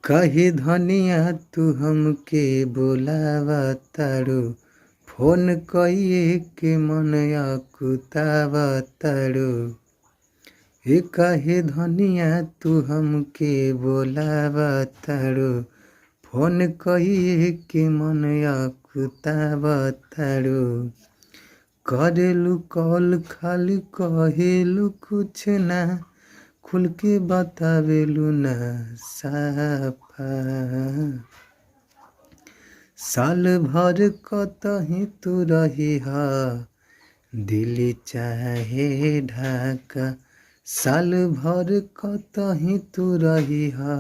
कहे धनिया तू हमके बोलावा तारू, फोन कइए के मन अकुतावा तारू। हे कहे धनिया तू हमके बोलावा तारू, फोन कइए के मन अकुतावा तारू। करेलू कॉल खाली कहेलू कुछ ना, खुल के बतावेलू ना साफा। साल भर कतही तू रहिहा, दिल्ली चाहे ढाका। साल भर कतही तू रहिहा,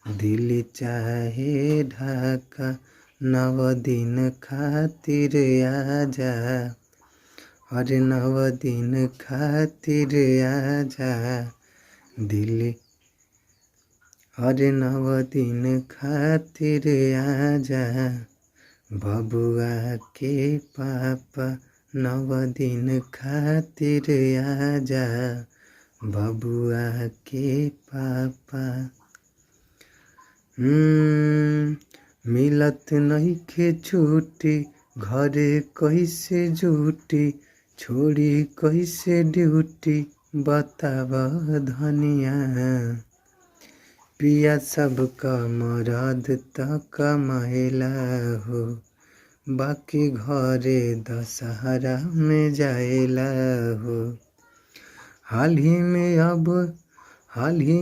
दिल्ली चाहे ढाका। 9 दिन खातिर आजा, अरे 9 दिन खातिर आजा दिल्ली। अरे 9 दिन खातिर आजा बबुआ के पापा। 9 दिन खातिर आजा बबुआ के पापा। मिलत नइखे छुट्टी, घरे कैसे जुटी, छोड़ी कैसे ड्यूटी बताव धनिया। पिया सबका मरद त कमाएला हो, बाकी घरे दशहरा में जाएला हो। हाल ही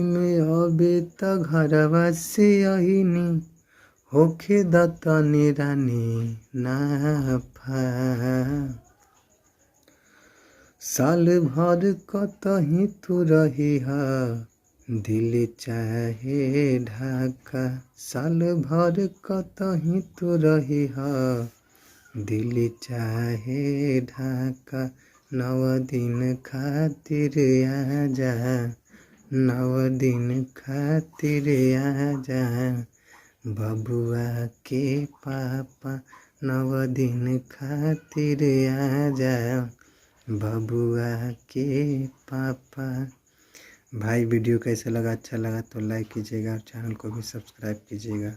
में अबे त घरवा से अहिनी, होखे दतनी रानी नाफा। साल भर कतही तू रहिहा, दिल्ली चाहे ढाका। साल भर कतही तू रहिहा, दिल्ली चाहे ढाका। 9 दिन खातिर आजा, 9 दिन खातिर आजा बबुआ के पापा। 9 दिन खातिर आजा बबुआ के पापा। भाई वीडियो कैसा लगा? अच्छा लगा तो लाइक कीजिएगा और चैनल को भी सब्सक्राइब कीजिएगा।